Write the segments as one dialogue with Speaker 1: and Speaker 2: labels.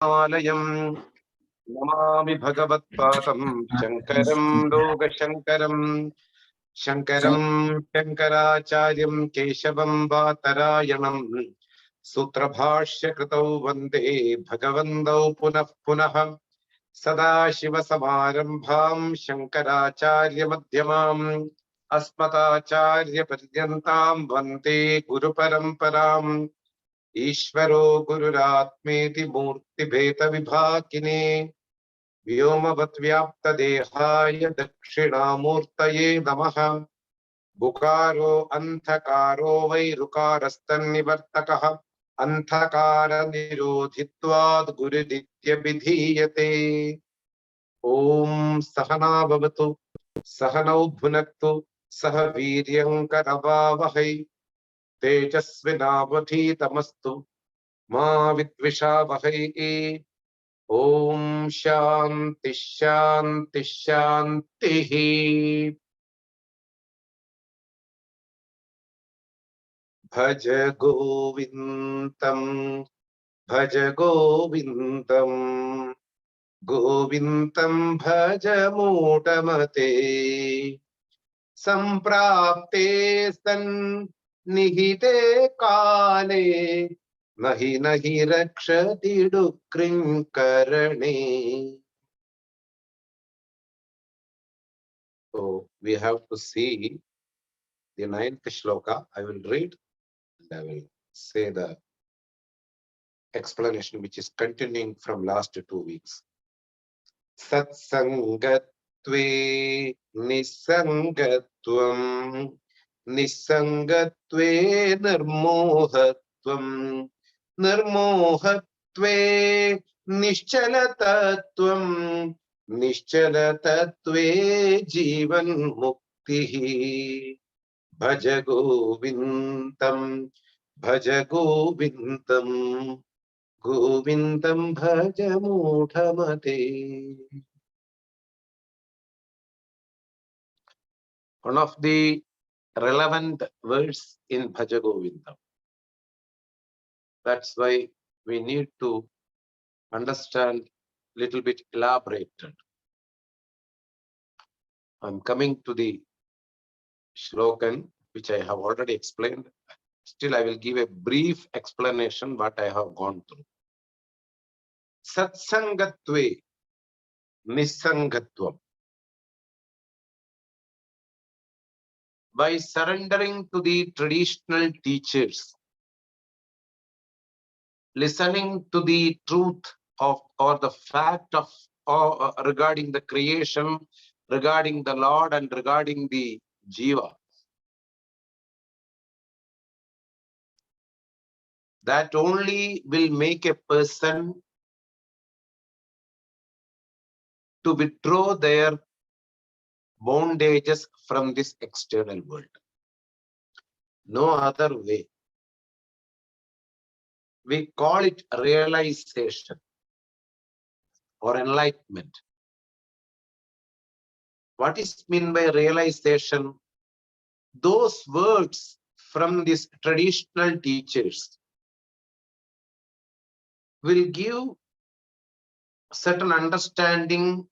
Speaker 1: Alayam Namami Bhagavatpadam Shankaram Logashankaram Shankaram Shankaracharyam Keshavam Vatarayanam Sutrabhashya Kritau Vande Bhagavandau Punah Punah Sadashivasamarambham Shankaracharya Madhyamam Asmatacharya Paryantam Vande Guru Paramparam Ishvaro Gururatmeti Murti Bheta Vibhakine Vyomavad Vyapta Dehaya Dakshinamurtaye Namaha Bukaro Anthakaro Vairukarastan Nivartakaha Anthakara Nirodhitvad Guriditya Vidhiyate Om Sahana Bhavatu Sahanau Bhunaktu Sahaviryam Karavavahai Tejasvinavadhitamastu Ma Vidvishavahai Om Shanti Shanti Shanti Bhaja Govindam Bhaja Govindam Govindam Bhaja Mudamate Samprapte San Nihite Kale Nahi Nahi Rakshati Dukrim Karane. So we have to see the 9th shloka. I will read and I will say the explanation which is continuing from last 2 weeks. Satsangatve nisangatvam nisangatve nirmohatvam nirmohatve nischalatatvam nischalatatve jivan muktihi Bhaja Govindam Bhaja Govindam Govindam Bhaja Mudhamate. One of the relevant words in Bhaja Govindam. That's why we need to understand little bit elaborated. I'm coming to the shlokan which I have already explained. Still, I will give a brief explanation what I have gone through. Satsangatve Nisangatvam. By surrendering to the traditional teachers, listening to the truth of or the fact of regarding the creation, regarding the Lord and regarding the Jiva, that only will make a person to withdraw their bondages from this external world. No other way. We call it realization or enlightenment. What is meant by realization? Those words from these traditional teachers will give certain understanding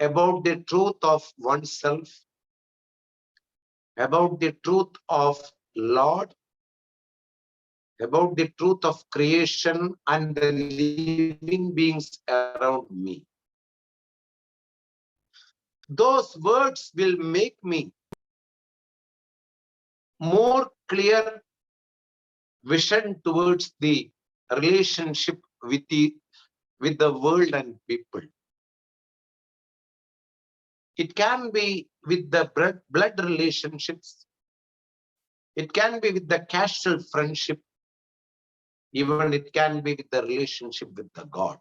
Speaker 1: about the truth of oneself, about the truth of Lord, about the truth of creation and the living beings around me. Those words will make me more clear vision towards the relationship with the world and people. It can be with the blood relationships. It can be with the casual friendship. Even it can be with the relationship with the God.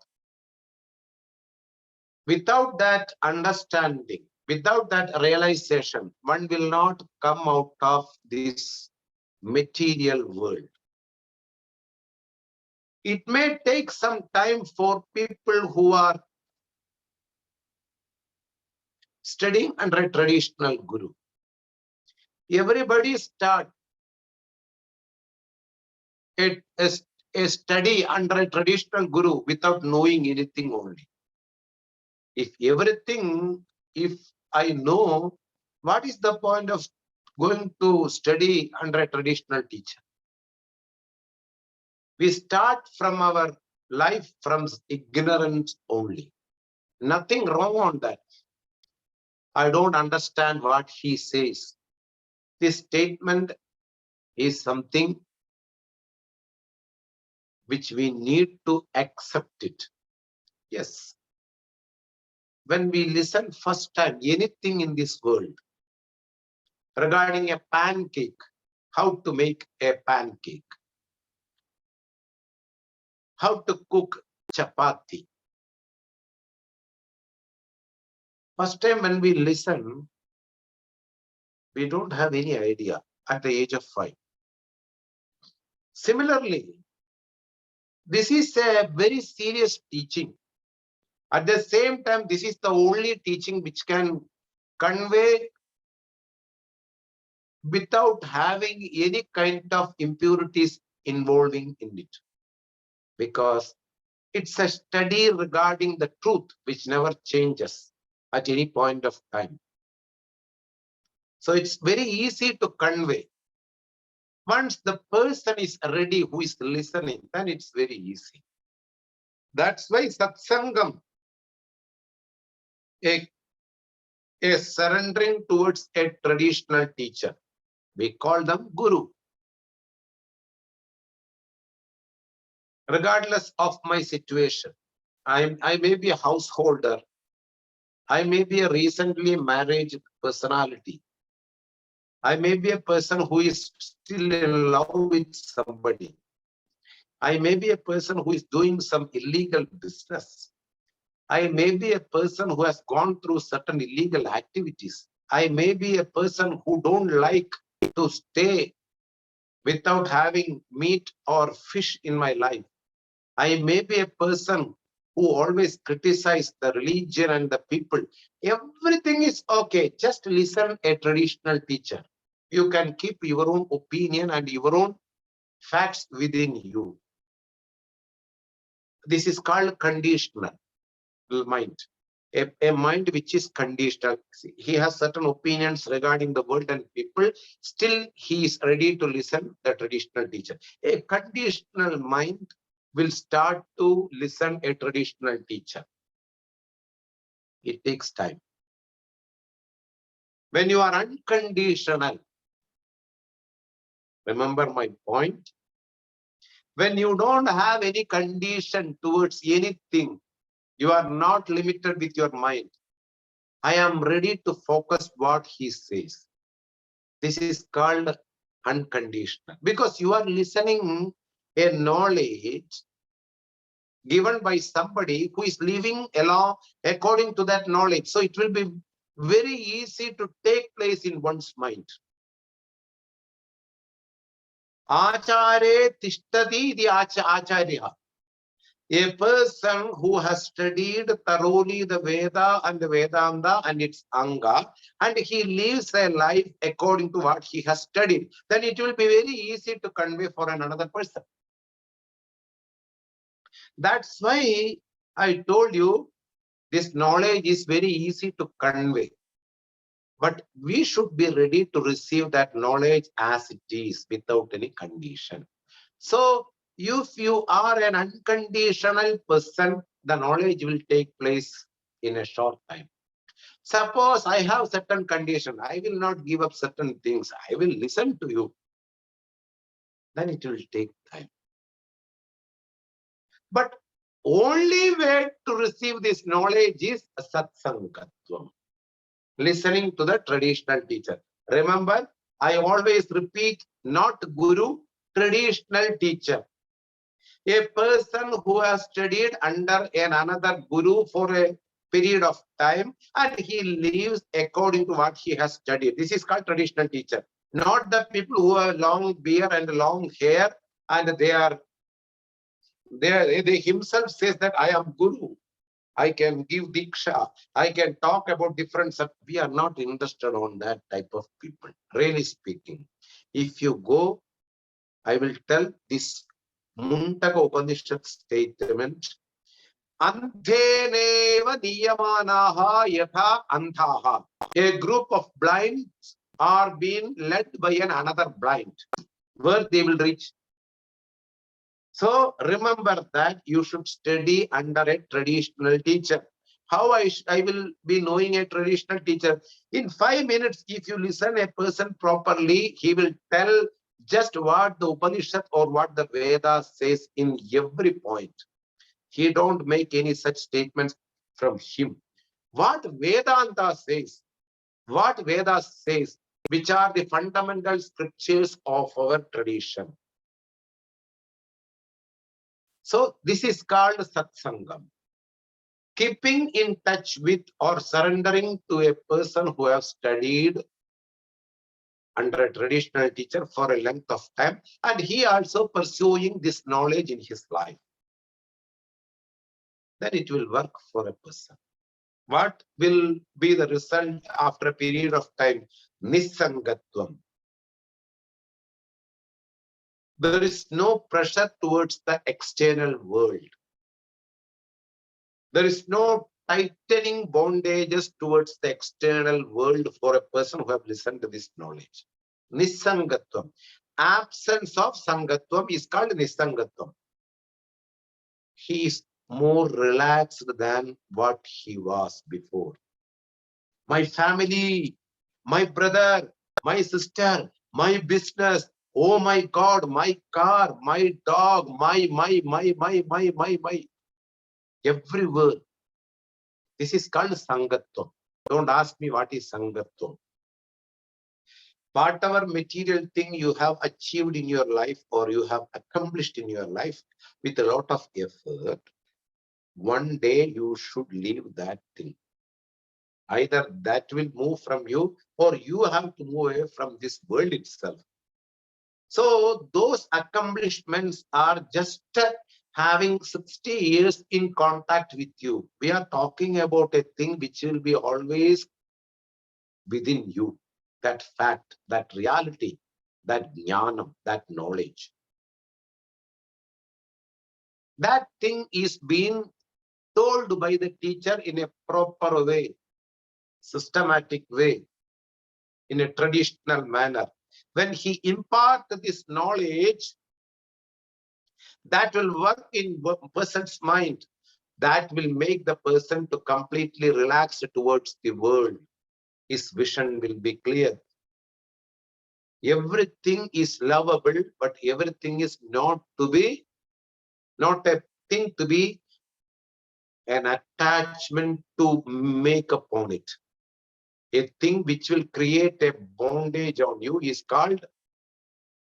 Speaker 1: Without that understanding, without that realization, one will not come out of this material world. It may take some time for people who are studying under a traditional guru. Everybody start a study under a traditional guru without knowing anything only. If I know, what is the point of going to study under a traditional teacher? We start from our life from ignorance only. Nothing wrong on that. I don't understand what he says. This statement is something which we need to accept it. Yes. When we listen first time, anything in this world regarding a pancake, how to make a pancake, how to cook chapati. First time when we listen, we don't have any idea at the age of 5. Similarly, this is a very serious teaching. At the same time, this is the only teaching which can convey without having any kind of impurities involving in it. Because it's a study regarding the truth which never changes at any point of time. So it's very easy to convey. Once the person is ready who is listening, then it's very easy. That's why satsangam, a surrendering towards a traditional teacher. We call them guru. Regardless of my situation, I may be a householder. I may be a recently married personality. I may be a person who is still in love with somebody. I may be a person who is doing some illegal business. I may be a person who has gone through certain illegal activities. I may be a person who don't like to stay without having meat or fish in my life. I may be a person who always criticize the religion and the people. Everything is okay. Just listen a traditional teacher. You can keep your own opinion and your own facts within you. This is called conditional mind. A mind which is conditional. He has certain opinions regarding the world and people. Still, he is ready to listen the traditional teacher. A conditional mind will start to listen a traditional teacher. It takes time. When you are unconditional, remember my point, when you don't have any condition towards anything, you are not limited with your mind. I am ready to focus what he says. This is called unconditional, because you are listening a knowledge given by somebody who is living along according to that knowledge. So it will be very easy to take place in one's mind. Achare tishtati the acharya. A person who has studied thoroughly the Veda and the Vedanta and its Anga, and he lives a life according to what he has studied, then it will be very easy to convey for another person. That's why I told you this knowledge is very easy to convey. But we should be ready to receive that knowledge as it is without any condition. So if you are an unconditional person, the knowledge will take place in a short time. Suppose I have certain condition, I will not give up certain things. I will listen to you. Then it will take time. But only way to receive this knowledge is satsangatvam. Listening to the traditional teacher. Remember, I always repeat, not guru, traditional teacher. A person who has studied under another guru for a period of time and he lives according to what he has studied. This is called traditional teacher. Not the people who have long beard and long hair and they himself says that I am guru. I can give diksha. I can talk about different stuff. We are not interested on that type of people. Really speaking, if you go, I will tell this Mundaka Upanishad statement. Antheneva niyamanaha yatha anthaha. A group of blinds are being led by another blind. Where they will reach? So remember that you should study under a traditional teacher. How I will be knowing a traditional teacher? In 5 minutes, if you listen a person properly, he will tell just what the Upanishad or what the Veda says in every point. He don't make any such statements from him. What Vedanta says, which are the fundamental scriptures of our tradition. So this is called satsangam. Keeping in touch with or surrendering to a person who has studied under a traditional teacher for a length of time, and he also pursuing this knowledge in his life. Then it will work for a person. What will be the result after a period of time? Nisangatvam. There is no pressure towards the external world. There is no tightening bondages towards the external world for a person who have listened to this knowledge. Nisangatvam. Absence of sangatvam is called nisangatvam. He is more relaxed than what he was before. My family, my brother, my sister, my business, oh my God, my car, my dog, my. Everywhere. This is called sangatvam. Don't ask me what is sangatvam. Whatever material thing you have achieved in your life or you have accomplished in your life with a lot of effort, one day you should leave that thing. Either that will move from you or you have to move away from this world itself. So those accomplishments are just having 60 years in contact with you. We are talking about a thing which will be always within you. That fact, that reality, that jnanam, that knowledge. That thing is being told by the teacher in a proper way, systematic way, in a traditional manner. When he imparts this knowledge, that will work in a person's mind. That will make the person to completely relax towards the world. His vision will be clear. Everything is lovable, but everything is not a thing to be an attachment to make upon it. A thing which will create a bondage on you is called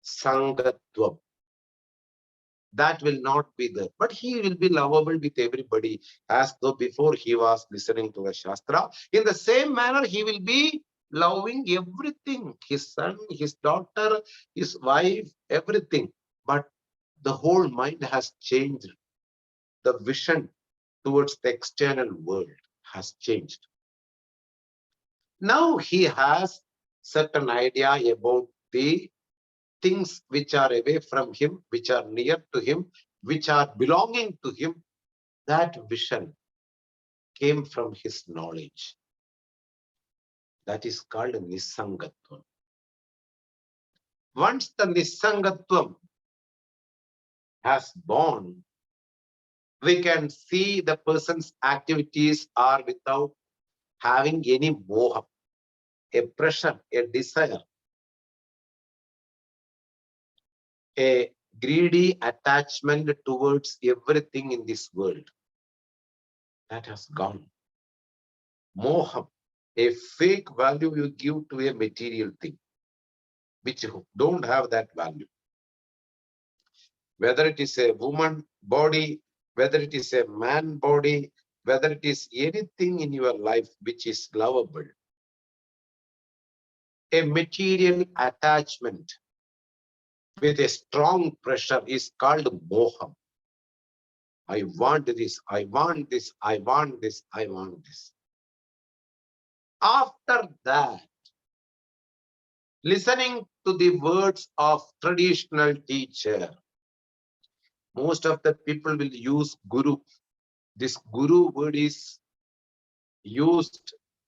Speaker 1: sangatvam. That will not be there. But he will be lovable with everybody as though before he was listening to a Shastra. In the same manner, he will be loving everything. His son, his daughter, his wife, everything. But the whole mind has changed. The vision towards the external world has changed. Now he has certain idea about the things which are away from him, which are near to him, which are belonging to him. That vision came from his knowledge. That is called Nisangatvam. Once the Nisangatvam has born, we can see the person's activities are without having any moha, a pressure, a desire, a greedy attachment towards everything in this world. That has gone. Moha, a fake value you give to a material thing, which don't have that value. Whether it is a woman body, whether it is a man body, whether it is anything in your life which is lovable. A material attachment with a strong pressure is called moha. I want this, I want this, I want this, I want this. After that, listening to the words of traditional teacher, Most of the people will use guru. This guru word is used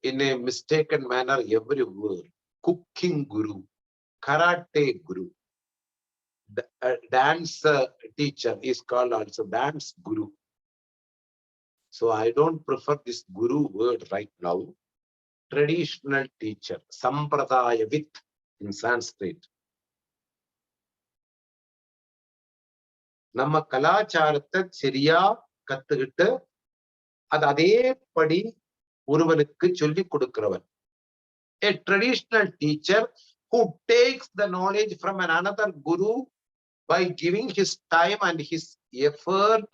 Speaker 1: in a mistaken manner everywhere. Cooking guru, karate guru, the dance teacher is called also dance guru. So I don't prefer this guru word right now. Traditional teacher, sampradayavit in Sanskrit. நம்ம கலாச்சாரத்தை சரியா கத்துக்கிட்டு அது அதேபடி ஒருவனுக்கு சொல்லிக் கொடுக்கிறவன். A traditional teacher who takes the knowledge from another guru by giving his time and his effort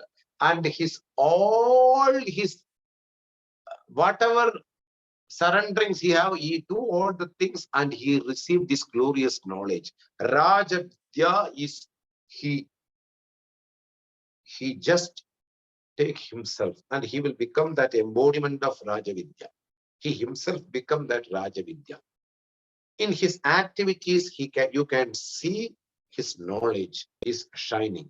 Speaker 1: and his all his whatever surrenderings he have, he do all the things and he received this glorious knowledge. Rajavidya is he just take himself and he will become that embodiment of Rajavidya. He himself become that Rajavidya. In his activities, you can see his knowledge is shining.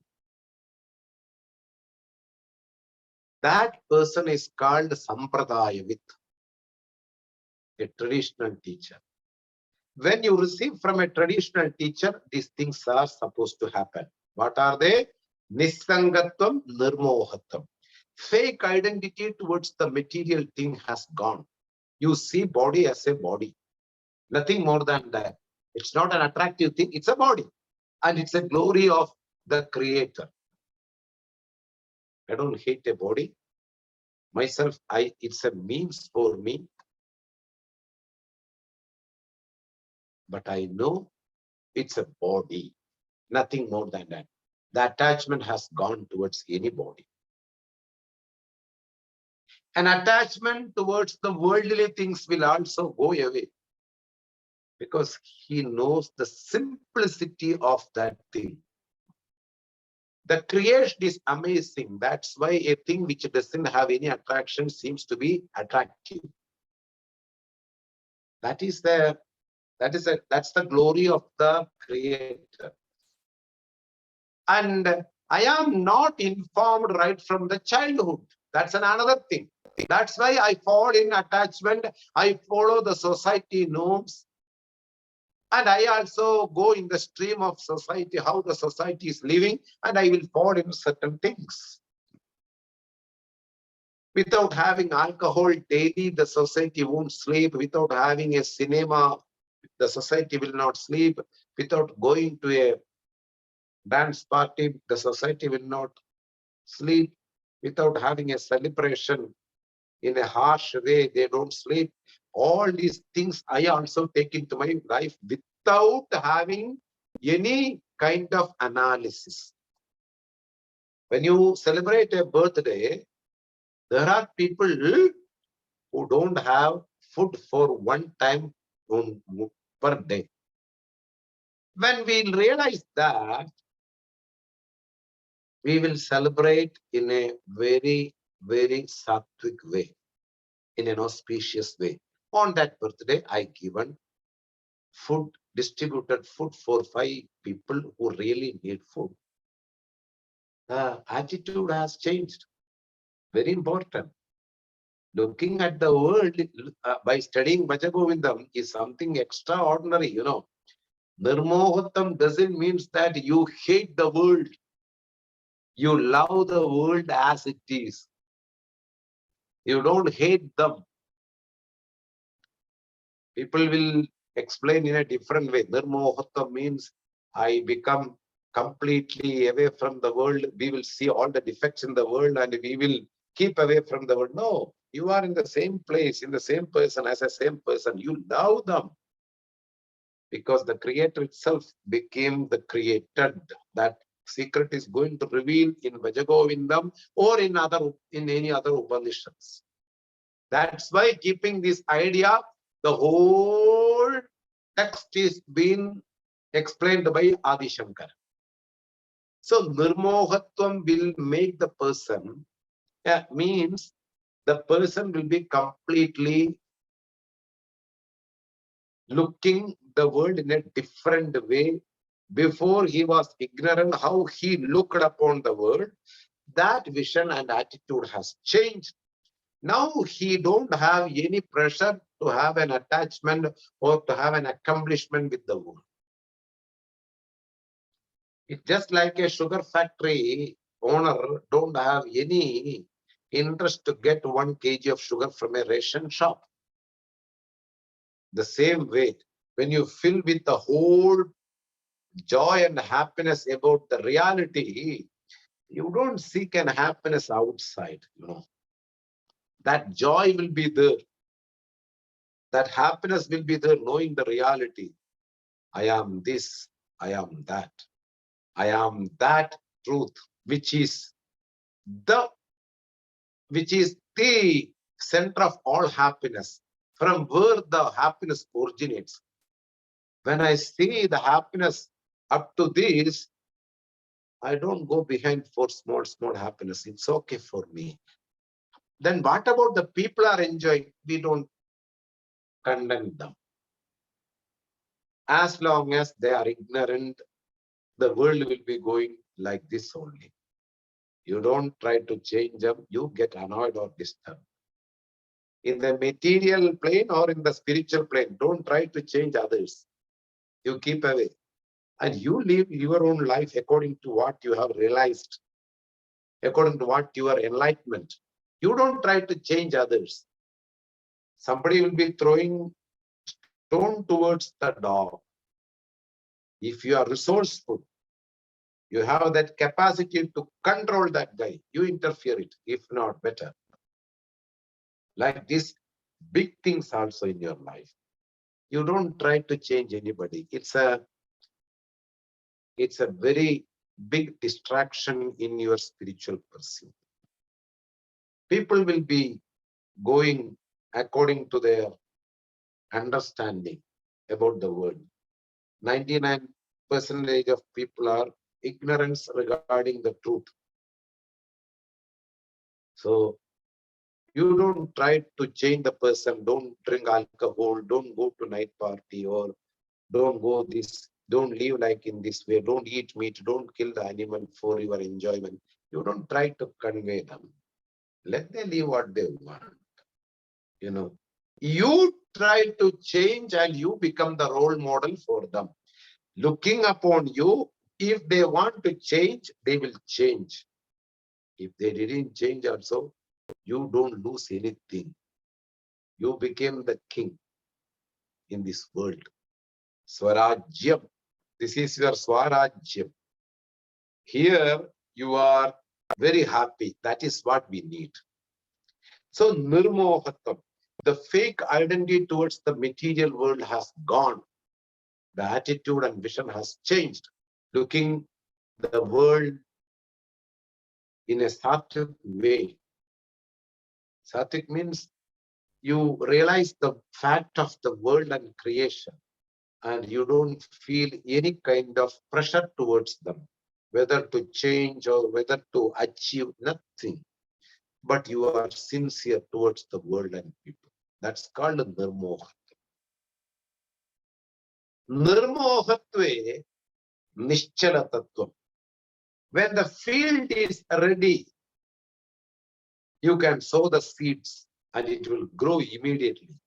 Speaker 1: That person is called Sampradayavit, a traditional teacher. When you receive from a traditional teacher, these things are supposed to happen. What are they? Nissangatvam, Nirmohatvam. Fake identity towards the material thing has gone. You see body as a body. Nothing more than that. It's not an attractive thing. It's a body. And it's a glory of the Creator. I don't hate a body. Myself, it's a means for me. But I know it's a body. Nothing more than that. The attachment has gone towards any body. An attachment towards the worldly things will also go away. Because he knows the simplicity of that thing. The creation is amazing. That's why a thing which doesn't have any attraction seems to be attractive. That's the glory of the Creator. And I am not informed right from the childhood. That's another thing. That's why I fall in attachment. I follow the society norms. And I also go in the stream of society, how the society is living, and I will fall in certain things. Without having alcohol daily, the society won't sleep. Without having a cinema, the society will not sleep. Without going to a dance party, the society will not sleep. Without having a celebration in a harsh way, they don't sleep. All these things I also take into my life without having any kind of analysis. When you celebrate a birthday, there are people who don't have food for one time per day. When we realize that, we will celebrate in a very, very sattvic way, in an auspicious way. On that birthday, I given food, distributed food for 5 people who really need food. The attitude has changed. Very important. Looking at the world by studying Bhaja Govindam is something extraordinary, you know. Nirmohattam doesn't mean that you hate the world. You love the world as it is. You don't hate them. People will explain in a different way. Nirmohattam means I become completely away from the world. We will see all the defects in the world and we will keep away from the world. No, you are in the same place, in the same person as a same person. You love them. Because the Creator itself became the created. That secret is going to reveal in Bhaja Govindam or in any other Upanishads. That's why keeping this idea, the whole text is being explained by Adi Shankara. So Nirmohatvam will make the person, means the person will be completely looking the world in a different way Before he was ignorant how he looked upon the world. That vision and attitude has changed. Now he don't have any pressure to have an attachment or to have an accomplishment with the world. It's just like a sugar factory owner don't have any interest to get 1 kg of sugar from a ration shop. The same way, when you fill with the whole joy and happiness about the reality, you don't seek an happiness outside, That joy will be there. That happiness will be there, knowing the reality. I am this, I am that. I am that truth, which is the center of all happiness, from where the happiness originates. When I see the happiness up to this, I don't go behind for small happiness. It's okay for me. Then what about the people are enjoying? We don't condemn them. As long as they are ignorant, the world will be going like this only. You don't try to change them, you get annoyed or disturbed. In the material plane or in the spiritual plane, don't try to change others. You keep away. And you live your own life according to what you have realized, according to what your enlightenment. You don't try to change others. Somebody will be throwing stone towards the dog. If you are resourceful, you have that capacity to control that guy, you interfere it, if not better. Like this, big things also in your life. You don't try to change anybody. It's a very big distraction in your spiritual pursuit. People will be going according to their understanding about the world. 99% of people are ignorance regarding the truth. So you don't try to change the person. Don't drink alcohol. Don't go to night party, or don't go this. Don't live like in this way. Don't eat meat. Don't kill the animal for your enjoyment. You don't try to convey them. Let them live what they want. You try to change and you become the role model for them. Looking upon you, if they want to change, they will change. If they didn't change also, you don't lose anything. You became the king in this world. Swarajyam. This is your Swarajyam. Here you are very happy. That is what we need. So Nirmohatam, the fake identity towards the material world has gone. The attitude and vision has changed. Looking the world in a sattvic way. Sattvic means you realize the fact of the world and creation, and you don't feel any kind of pressure towards them, whether to change or whether to achieve, nothing. But you are sincere towards the world and people. That's called nirmoha. Nirmohatve nischala tattvam. When the field is ready, you can sow the seeds and it will grow immediately.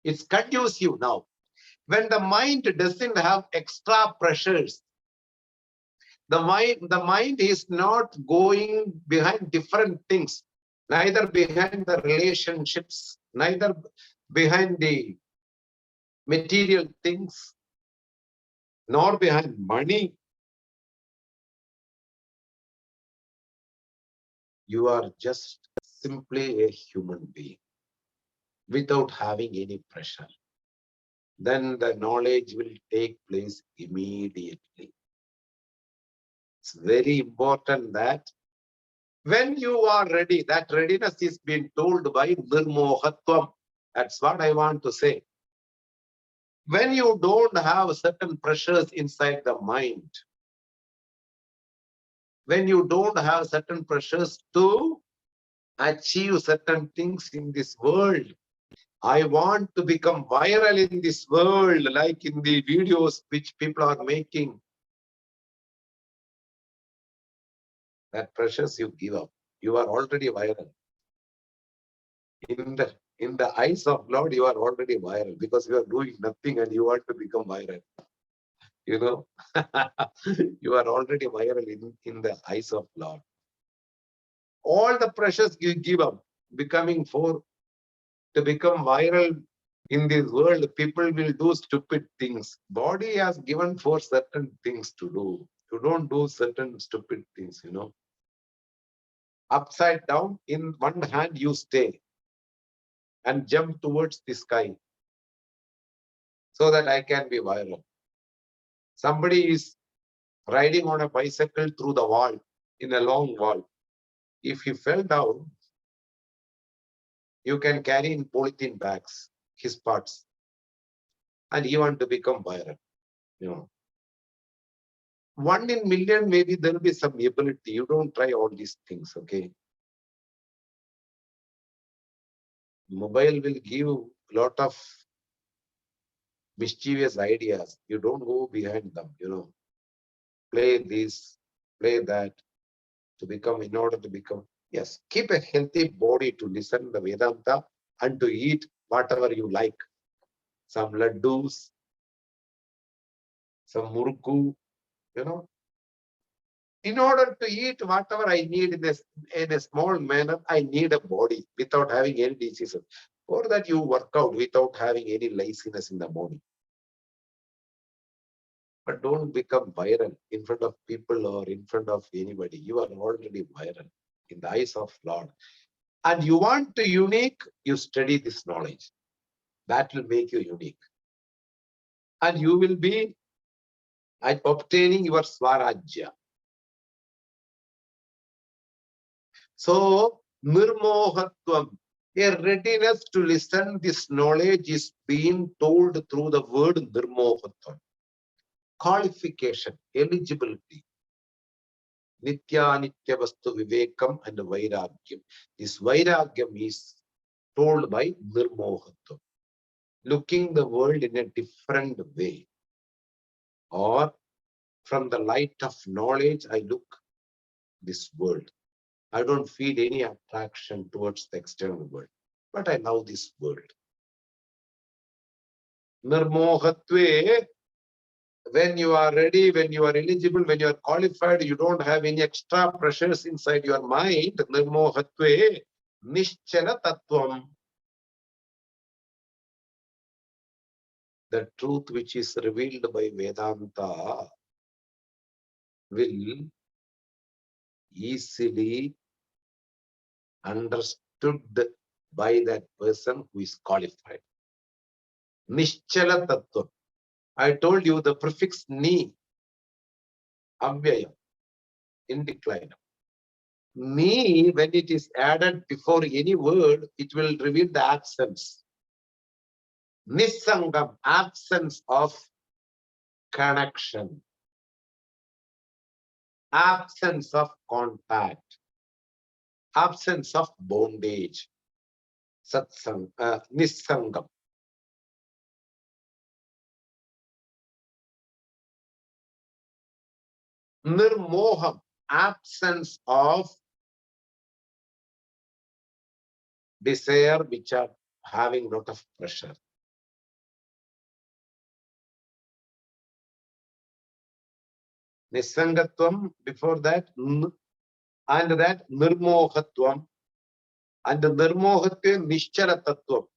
Speaker 1: It's conducive now. When the mind doesn't have extra pressures, the mind is not going behind different things, neither behind the relationships, neither behind the material things, nor behind money. You are just simply a human being without having any pressure. Then the knowledge will take place immediately. It's very important that when you are ready, that readiness is being told by Nirmohatvam. That's what I want to say. When you don't have certain pressures inside the mind, when you don't have certain pressures to achieve certain things in this world, I want to become viral in this world, like in the videos which people are making. That precious you give up. You are already viral. In the eyes of Lord, you are already viral because you are doing nothing and you want to become viral. You know, you are already viral in the eyes of Lord. All the precious you give up, becoming to become viral in this world, people will do stupid things. Body has given for certain things to do. You don't do certain stupid things, Upside down, in one hand you stay and jump towards the sky so that I can be viral. Somebody is riding on a bicycle through the wall, in a long wall. If he fell down, you can carry in polythene bags his parts, and he want to become viral. 1 in million, maybe there will be some ability. You don't try all these things, okay? Mobile will give a lot of mischievous ideas. You don't go behind them, Play this, play that, in order to become. Yes, keep a healthy body to listen the Vedanta and to eat whatever you like. Some laddus, some murku, In order to eat whatever I need in a small manner, I need a body without having any diseases. For that, you work out without having any laziness in the morning. But don't become viral in front of people or in front of anybody. You are already viral in the eyes of Lord. And you want to unique, you study this knowledge. That will make you unique. And you will be obtaining your Swarajya. So, Nirmohatvam, a readiness to listen, this knowledge is being told through the word Nirmohatvam. Qualification, eligibility. Nitya Nitya Vastu Vivekam and Vairagyam. This Vairagyam is told by Nirmohatvam. Looking the world in a different way. Or from the light of knowledge, I look this world. I don't feel any attraction towards the external world, but I love this world. Nirmohatve, when you are ready, when you are eligible, when you are qualified, you don't have any extra pressures inside your mind. Nirmohatve, nischala tattvam. The truth which is revealed by Vedanta will easily understood by that person who is qualified. Nischala tattva. I told you the prefix ni, avyaya, indeclinable. Ni, when it is added before any word, it will reveal the absence. Nissangam, absence of connection. Absence of contact. Absence of bondage. Satsang, nissangam. Nirmoham, absence of desire which are having lot of pressure. Nisangatvam, before that, and that nirmohatvam, and the nirmohatve nischala tattvam.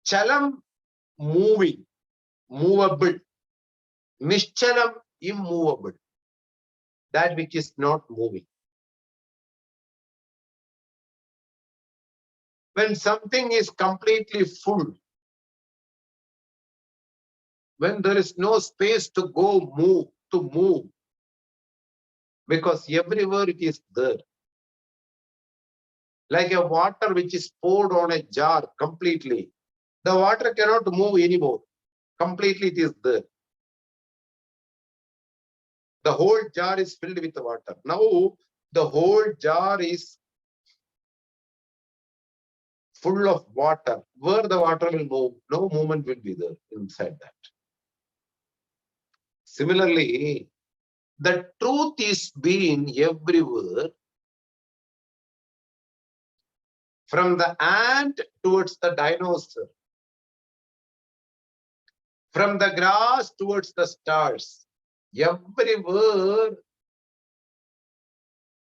Speaker 1: Chalam, moving, movable. Nischalam, immovable. That which is not moving. When something is completely full, when there is no space to move, because everywhere it is there. Like a water which is poured on a jar completely. The water cannot move anymore. Completely it is there. The whole jar is filled with water. Now the whole jar is full of water. Where the water will move, no movement will be there inside that. Similarly, the truth is being everywhere, from the ant towards the dinosaur, from the grass towards the stars. Everywhere,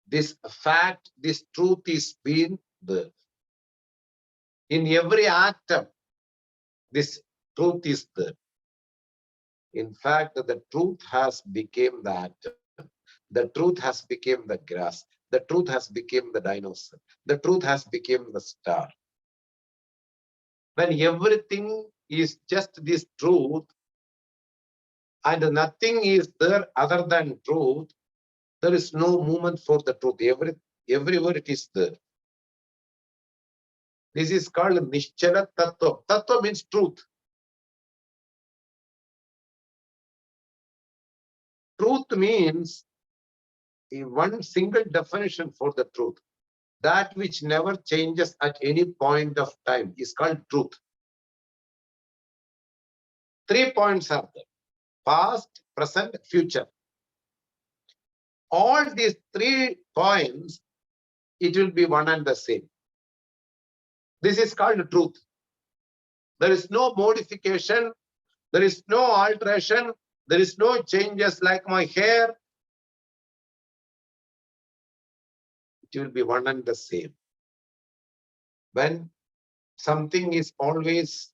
Speaker 1: this fact, this truth is being there. In every atom, this truth is there. In fact, the truth has become the atom. The truth has become the grass. The truth has become the dinosaur. The truth has become the star. When everything is just this truth and nothing is there other than truth, there is no movement for the truth. Everywhere it is there. This is called Nishchala Tattva. Tattva means truth. Truth means one single definition for the truth. That which never changes at any point of time is called truth. 3 points are there: past, present, future. All these 3 points, it will be one and the same. This is called truth. There is no modification. There is no alteration. There is no changes like my hair. It will be one and the same. When something is always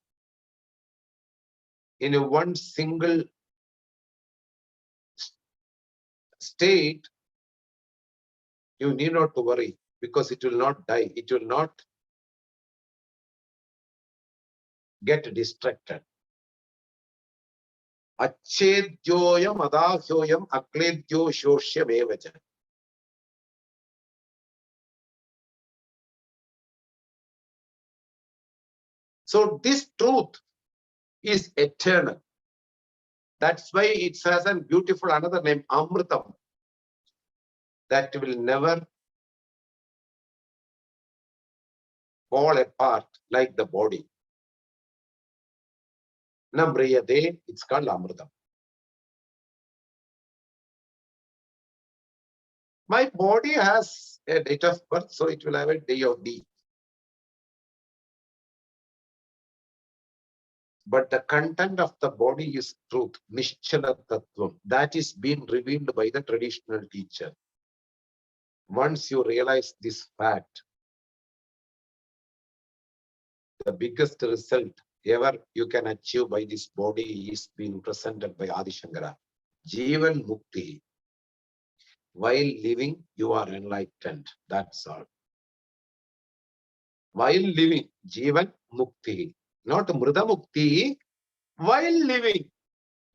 Speaker 1: in a one single state, you need not to worry, because it will not die. It will not get distracted. Achedyoyam adahyoyam akledyo shoshya mevaja. So this truth is eternal. That's why it has a beautiful another name, Amritam, that will never fall apart like the body. Namriyade, it's called Amritam. My body has a date of birth, so it will have a day of D. But the content of the body is truth, Nishchala Tattvam. That is being revealed by the traditional teacher. Once you realize this fact, the biggest result ever you can achieve by this body is being presented by Adi Shankara. Jivan Mukti. While living, you are enlightened. That's all. While living, Jivan Mukti. Not Mrida Mukti. While living,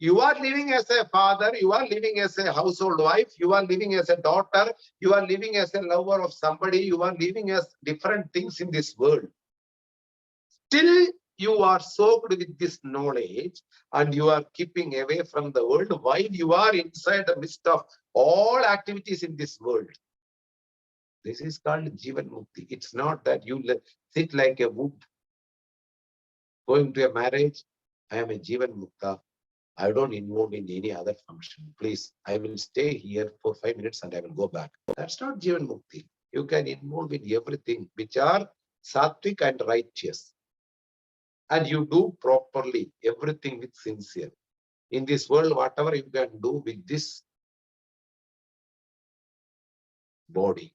Speaker 1: you are living as a father, you are living as a household wife, you are living as a daughter, you are living as a lover of somebody, you are living as different things in this world. Still, you are soaked with this knowledge and you are keeping away from the world while you are inside the midst of all activities in this world. This is called Jivan Mukti. It's not that you sit like a wood going to a marriage. I am a Jivan Mukta. I don't involve in any other function. Please, I will stay here for 5 minutes and I will go back. That's not Jivan Mukti. You can involve in everything which are sattvic and righteous. And you do properly everything with sincere. In this world, whatever you can do with this body,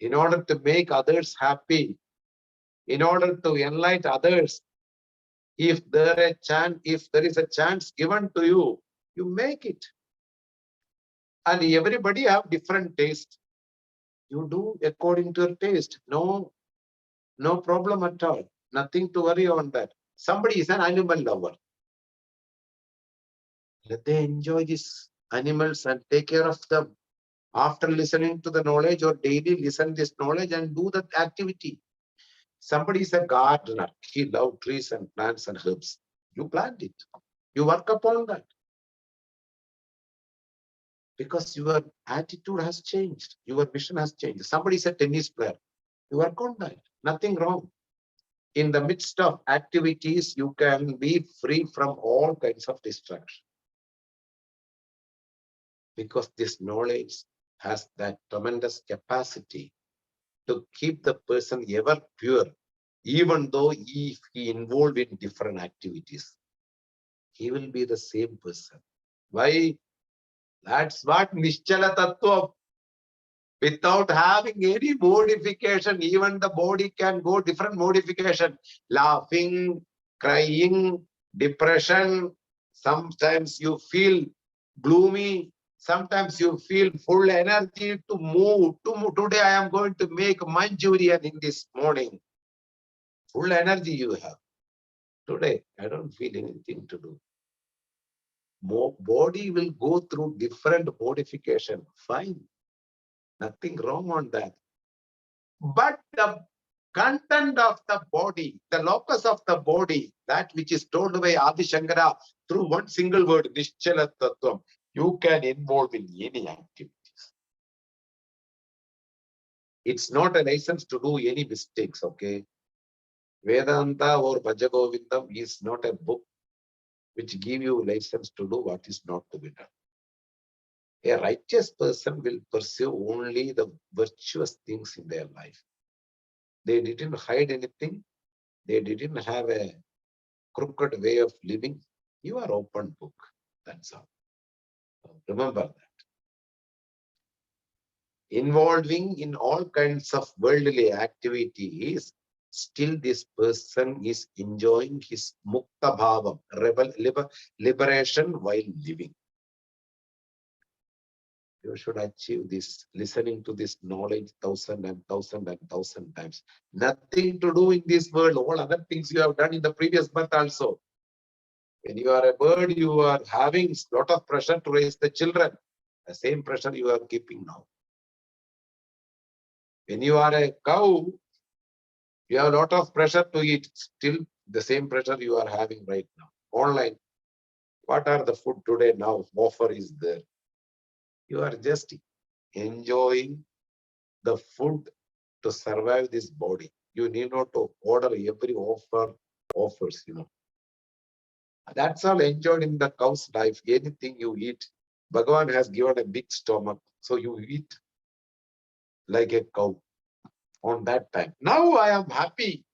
Speaker 1: in order to make others happy, in order to enlighten others, if there is a chance given to you, you make it. And everybody have different taste. You do according to your taste. No problem at all. Nothing to worry on that. Somebody is an animal lover. Let them enjoy these animals and take care of them. After listening to the knowledge, or daily listen this knowledge and do that activity. Somebody is a gardener. He loves trees and plants and herbs. You plant it. You work upon that. Because your attitude has changed. Your vision has changed. Somebody is a tennis player. You work on that. Nothing wrong. In the midst of activities, you can be free from all kinds of distraction. Because this knowledge has that tremendous capacity to keep the person ever pure, even though if he involved in different activities, he will be the same person. Why? That's what Nischala Tattva. Without having any modification, even the body can go different modification. Laughing, crying, depression. Sometimes you feel gloomy. Sometimes you feel full energy to move. Today I am going to make Manchurian in this morning. Full energy you have. Today I don't feel anything to do. Body will go through different modification. Fine. Nothing wrong on that. But the content of the body, the locus of the body, that which is told by Adi Shankara through one single word, Nischala Tattvam, you can involve in any activities. It's not a license to do any mistakes, okay? Vedanta or Bhaja Govindam is not a book which give you license to do what is not to be done. A righteous person will pursue only the virtuous things in their life. They didn't hide anything. They didn't have a crooked way of living. You are open book. That's all. Remember that. Involving in all kinds of worldly activities, still this person is enjoying his mukta bhavam, liberation while living. You should achieve this, listening to this knowledge thousand times. Nothing to do in this world. All other things you have done in the previous birth also. When you are a bird, you are having a lot of pressure to raise the children. The same pressure you are keeping now. When you are a cow, you have a lot of pressure to eat. Still the same pressure you are having right now. Online. What are the food today now? Offer is there. You are just enjoying the food to survive this body. You need not to order every offers. That's all enjoyed in the cow's life. Anything you eat, Bhagavan has given a big stomach, so you eat like a cow on that time. Now I am happy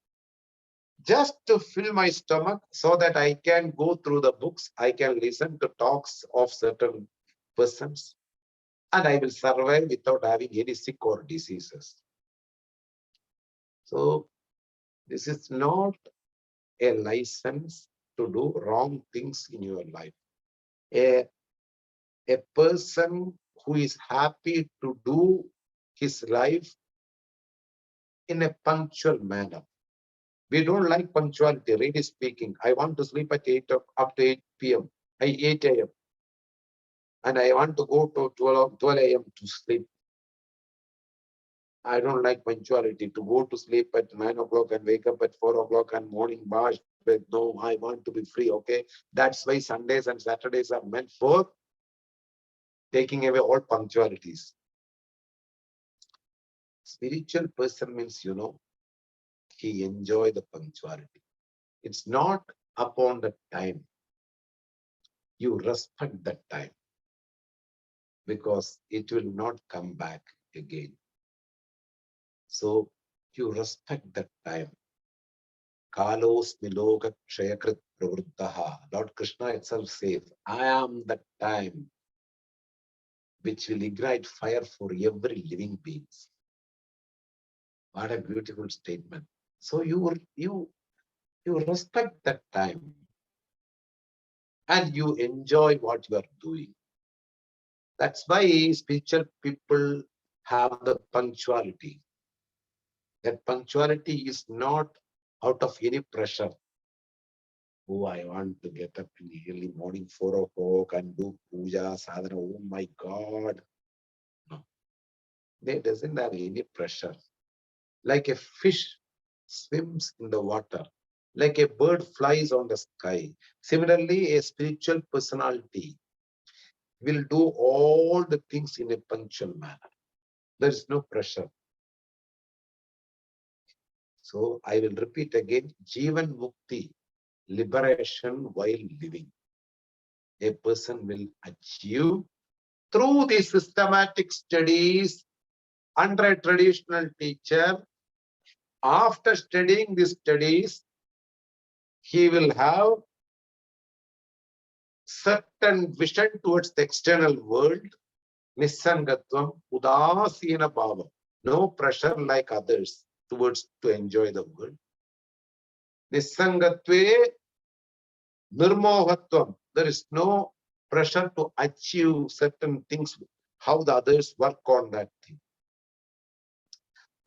Speaker 1: just to fill my stomach so that I can go through the books, I can listen to talks of certain persons, and I will survive without having any sick or diseases. So this is not a license to do wrong things in your life. A person who is happy to do his life in a punctual manner. We don't like punctuality, really speaking. I want to sleep at 8 up to 8 p.m. 8 a.m. and I want to go to 12 a.m. to sleep. I don't like punctuality to go to sleep at 9 o'clock and wake up at 4 o'clock and morning bash. But no, I want to be free, okay? That's why Sundays and Saturdays are meant for taking away all punctualities. Spiritual person means, he enjoy the punctuality. It's not upon the time. You respect that time because it will not come back again. So you respect that time. Kalos miloga kshayakrit pravruttaha. Lord Krishna itself says, I am the time which will ignite fire for every living being. What a beautiful statement. So you respect that time and you enjoy what you are doing. That's why spiritual people have the punctuality. That punctuality is not out of any pressure. Oh, I want to get up in the early morning, 4 o'clock and do puja, sadhana. Oh my God. No. They doesn't have any pressure. Like a fish swims in the water, like a bird flies on the sky. Similarly, a spiritual personality will do all the things in a punctual manner. There is no pressure. So I will repeat again, Jivan Mukti, liberation while living. A person will achieve through the systematic studies under a traditional teacher. After studying these studies, he will have certain vision towards the external world. Nissangatvam, Udasina Bhava. No pressure like others towards to enjoy the world. Nissangatve Nirmohatvam. There is no pressure to achieve certain things, how the others work on that thing.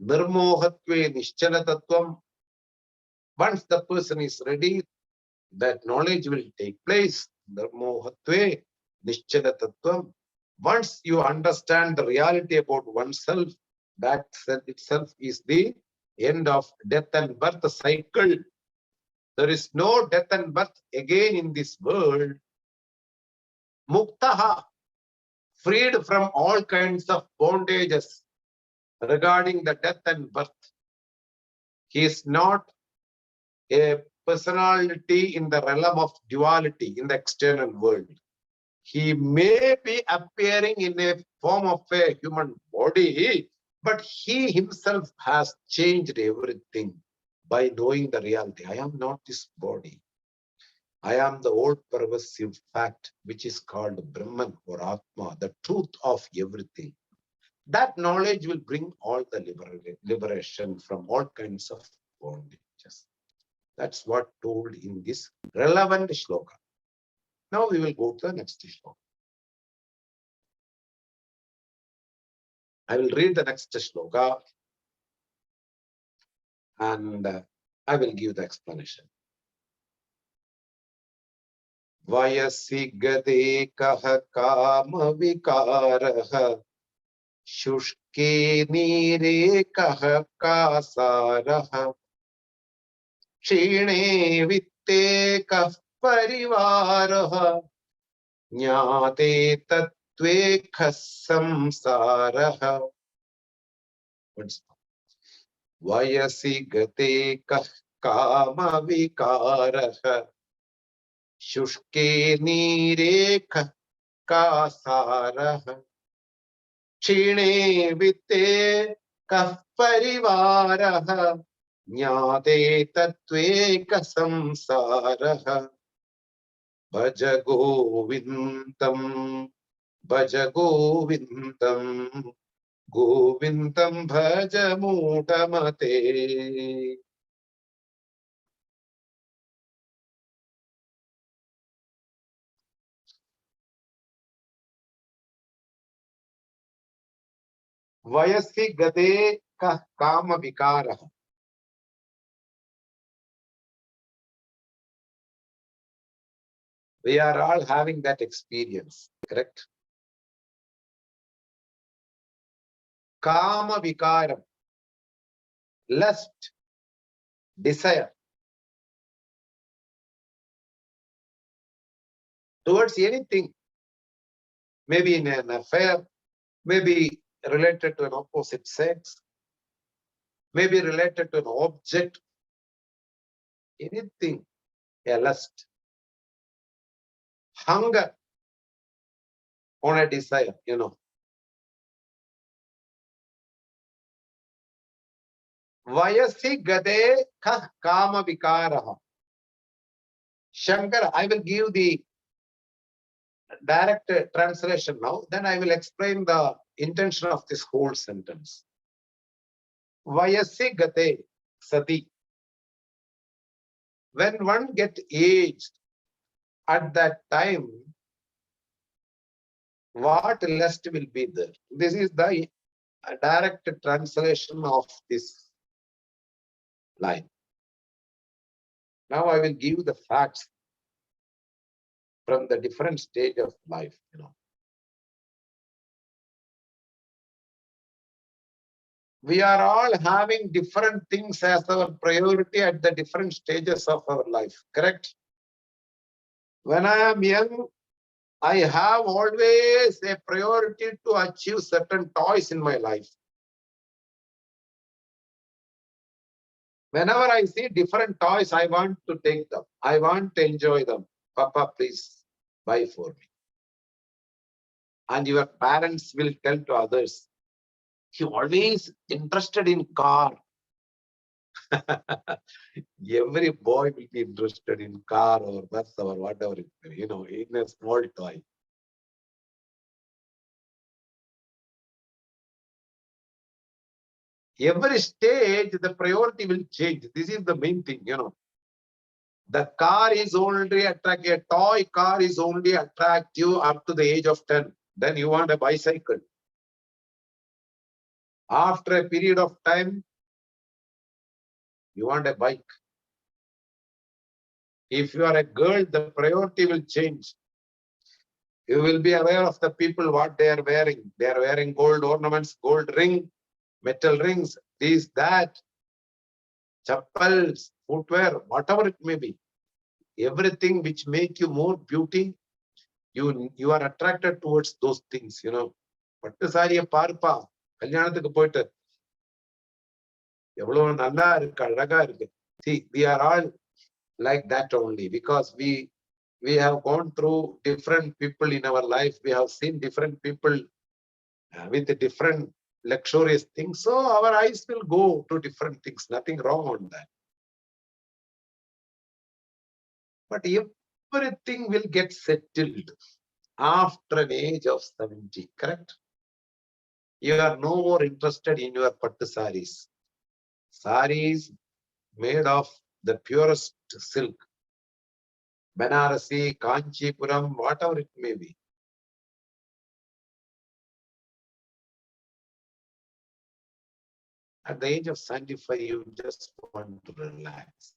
Speaker 1: Nirmohatve Nischalatatvam. Once the person is ready, that knowledge will take place. Nirmohatve Nischalatatvam. Once you understand the reality about oneself, that itself is the end of death and birth cycle. There is no death and birth again in this world. Muktaha, freed from all kinds of bondages regarding the death and birth. He is not a personality in the realm of duality in the external world. He may be appearing in a form of a human body, but he himself has changed everything by knowing the reality. I am not this body. I am the old pervasive fact, which is called Brahman or Atma, the truth of everything. That knowledge will bring all the liberation from all kinds of bondages. That's what told in this relevant shloka. Now we will go to the next shloka. I will read the next shloka and I will give the explanation. Vayasi gade kaha kama vikaraha shushke nire kaha kasaraha क्षीणे वित्ते कः परिवारः ज्ञाते तत्त्वे कः संसारः वयसि गते कः कामविकारः शुष्के नीरे कः कासारः क्षीणे वित्ते कः परिवारः ज्ञाते तत्त्वेक संसारः भज गोविन्दम् गोविन्दम् भज मूढमते. वयसि गते कः काम विकारः. We are all having that experience, correct? Kama vikaram, lust, desire towards anything, maybe in an affair, maybe related to an opposite sex, maybe related to an object, anything, a lust. Hunger on a desire, you know. Vayasi gade kah kama vikaraha. Shankar, I will give the direct translation now, then I will explain the intention of this whole sentence. Vayasi gate sati. When one gets aged, at that time, what lust will be there? This is the direct translation of this line. Now I will give the facts from the different stage of life, you know. We are all having different things as our priority at the different stages of our life, correct? When I am young, I have always a priority to achieve certain toys in my life. Whenever I see different toys, I want to take them. I want to enjoy them. Papa, please buy for me. And your parents will tell to others, he always interested in car. Every boy will be interested in car or bus or whatever, in a small toy. Every stage, the priority will change. This is the main thing, The car is only attractive, a toy car is only attractive up to the age of 10. Then you want a bicycle. After a period of time, you want a bike. If you are a girl, the priority will change. You will be aware of the people, what they are wearing. They are wearing gold ornaments, gold ring, metal rings, this, that, chappals, footwear, whatever it may be. Everything which make you more beauty, you are attracted towards those things, பட்டு சாரியை பார்ப்பா கல்யாணத்துக்கு போயிட்டு எவ்வளவு நல்லா இருக்கு, அழகா இருக்கு. See, we are all like that only because we have gone through different people in our life. We have seen different people with different luxurious things. So our eyes will go to different things. Nothing wrong on that. But everything will get settled after an age of 70, correct? You are no more interested in your pattu saris. Saris made of the purest silk. Banarasi, Kanchipuram, whatever it may be. At the age of 75, you just want to relax.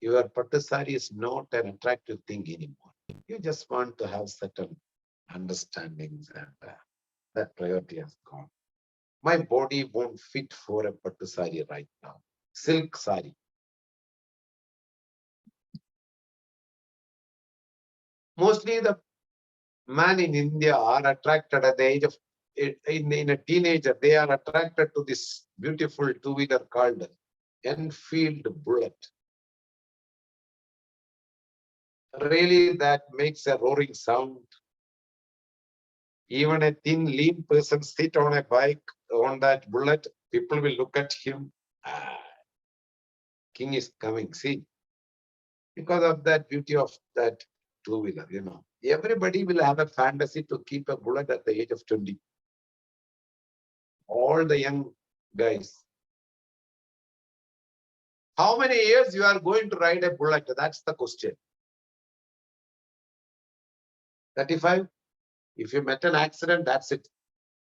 Speaker 1: Your pattu sari is not an attractive thing anymore. You just want to have certain understandings and that priority has gone. My body won't fit for a pattu sari right now. Silk sari. Mostly the men in India are attracted at the age of, in a teenager, they are attracted to this beautiful two-wheeler called Enfield Bullet. Really, that makes a roaring sound. Even a thin, lean person sit on a bike on that bullet, people will look at him. King is coming, see. Because of that beauty of that two-wheeler, Everybody will have a fantasy to keep a bullet at the age of 20. All the young guys. How many years you are going to ride a bullet? That's the question. 35? If you met an accident, that's it.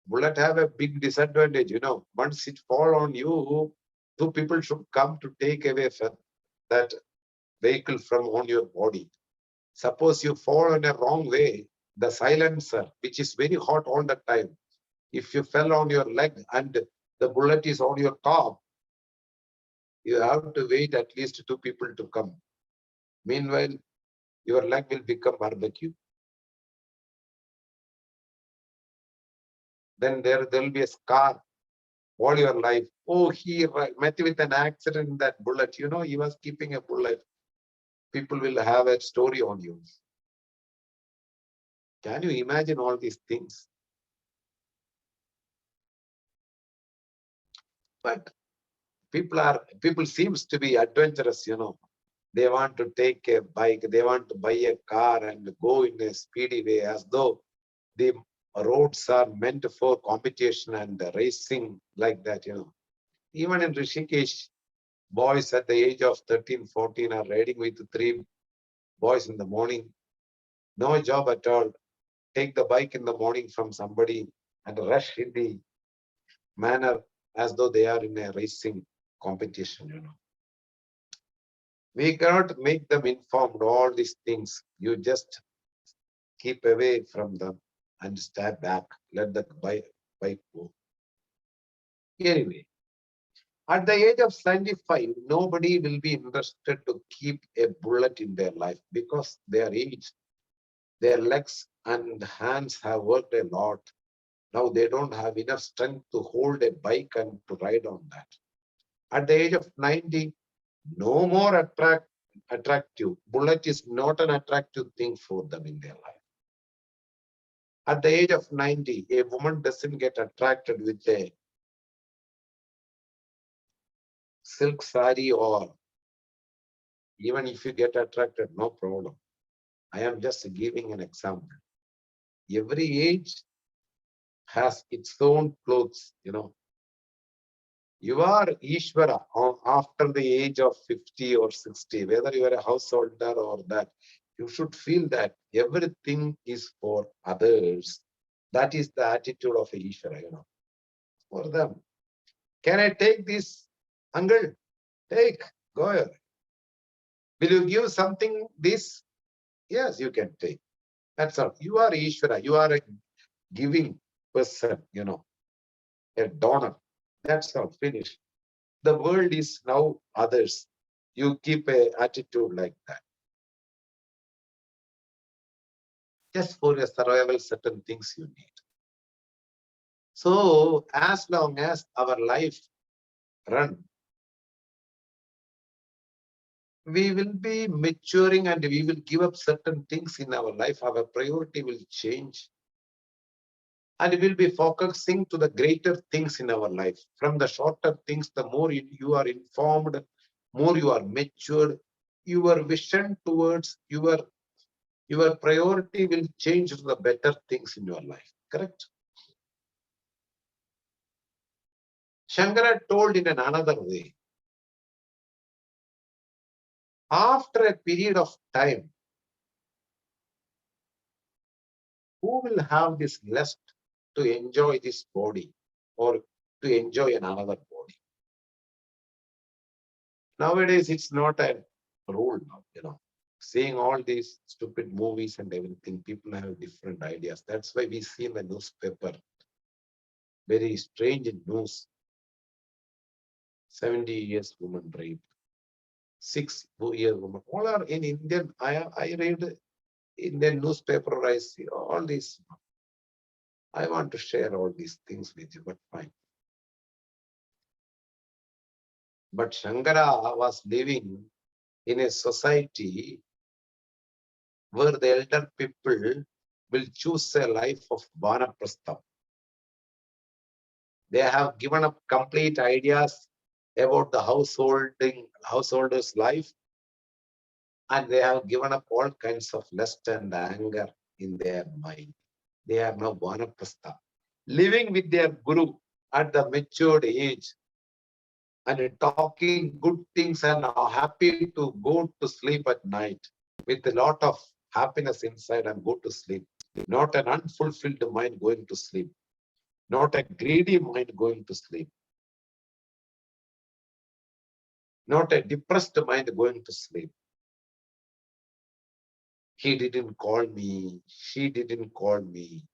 Speaker 1: Bullet have a big disadvantage, Once it fall on you, two people should come to take away that vehicle from on your body. Suppose you fall in a wrong way, the silencer, which is very hot all the time, if you fell on your leg and the bullet is on your top, you have to wait at least two people to come. Meanwhile, your leg will become barbecue. Then there will be a scar all your life. Oh, he met with an accident in that bullet. He was keeping a bullet. People will have a story on you. Can you imagine all these things? But people seems to be adventurous, They want to take a bike, they want to buy a car and go in a speedy way as though the roads are meant for competition and racing like that, Even in Rishikesh, boys at the age of 13, 14 are riding with 3 boys in the morning. No job at all. Take the bike in the morning from somebody and rush in the manner as though they are in a racing competition, We cannot make them informed, all these things. You just keep away from them and step back. Let the bike go. Anyway, at the age of 75, nobody will be interested to keep a bullet in their life because their age, their legs and hands have worked a lot. Now they don't have enough strength to hold a bike and to ride on that. At the age of 90, no more attractive. Bullet is not an attractive thing for them in their life. At the age of 90, a woman doesn't get attracted with a silk sari, or even if you get attracted, no problem. I am just giving an example. Every age has its own clothes, You are Ishvara after the age of 50 or 60, whether you are a householder or that, you should feel that everything is for others. That is the attitude of a Ishvara, for them. Can I take this, uncle? Take, go ahead. Will you give something this? Yes, you can take. That's all. You are Ishvara. You are a giving person, a donor. That's all. Finish. The world is now others. You keep an attitude like that. Just for your survival, certain things you need. So as long as our life run, we will be maturing and we will give up certain things in our life. Our priority will change. And we will be focusing to the greater things in our life. From the shorter things, the more you are informed, more you are matured, your vision towards your priority will change to the better things in your life. Correct? Shankara told in another way, after a period of time, who will have this lust to enjoy this body or to enjoy another body? Nowadays, it's not a rule now, Seeing all these stupid movies and everything, people have different ideas. That's why we see in the newspaper very strange news. 70 years woman raped, 6-year woman. All are in Indian. I read in the newspaper, I see all these. I want to share all these things with you, but fine. But Shankara was living in a society where the elder people will choose a life of Vanaprastha. They have given up complete ideas about the householder's life, and they have given up all kinds of lust and anger in their mind. They are now Vanaprastha, living with their guru at the matured age and talking good things and are happy to go to sleep at night with a lot of happiness inside and go to sleep. Not an unfulfilled mind going to sleep. Not a greedy mind going to sleep. Not a depressed mind going to sleep. He didn't call me. She didn't call me.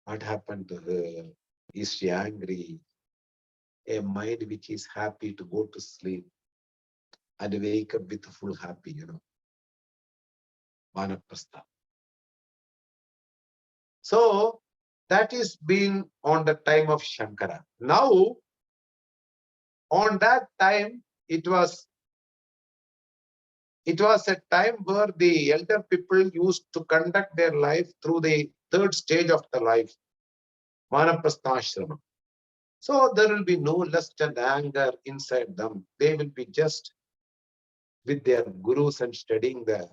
Speaker 1: What happened to her? Is she angry? A mind which is happy to go to sleep and wake up with full happy, Vanaprastha. So that is been on the time of Shankara. Now, on that time, it was a time where the elder people used to conduct their life through the third stage of the life, Vanaprastha. So there will be no lust and anger inside them. They will be just with their gurus and studying the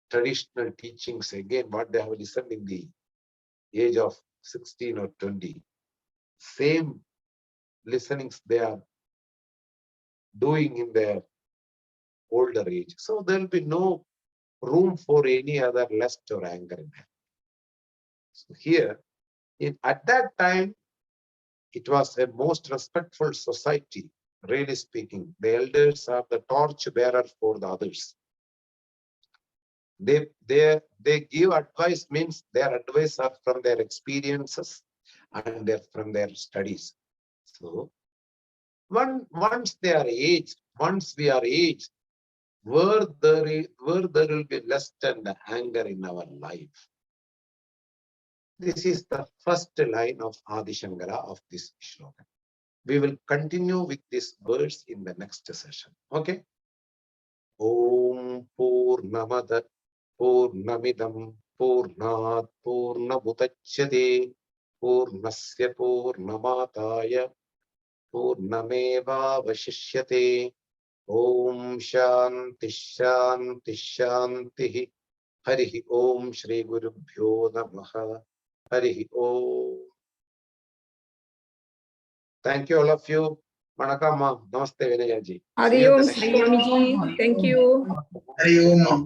Speaker 1: traditional teachings again, what they have listened in the age of 16 or 20. Same listenings they are doing in their older age. So there will be no room for any other lust or anger in them. So here, at that time, it was a most respectful society, really speaking. The elders are the torch bearer for the others. They give advice, means their advice are from their experiences and from their studies. So once they are aged, once we are aged, where there will be lust and anger in our life. This is the first line of Adi Shankara of this shloka. We will continue with this verse in the next session. Okay. Om Purnamada Purnamidam Purnat Purnamudachyate Purnasya Purnamataya Purnameva Vashishyate. Om Shanti Shanti Shanti. Harihi Om Shri Gurubhyo Namaha. Harihi Om. Thank you, all of you. Manakama. Namaste, Vinayaji.
Speaker 2: Hari Om, Swamiji. Thank you.
Speaker 3: Hari Om.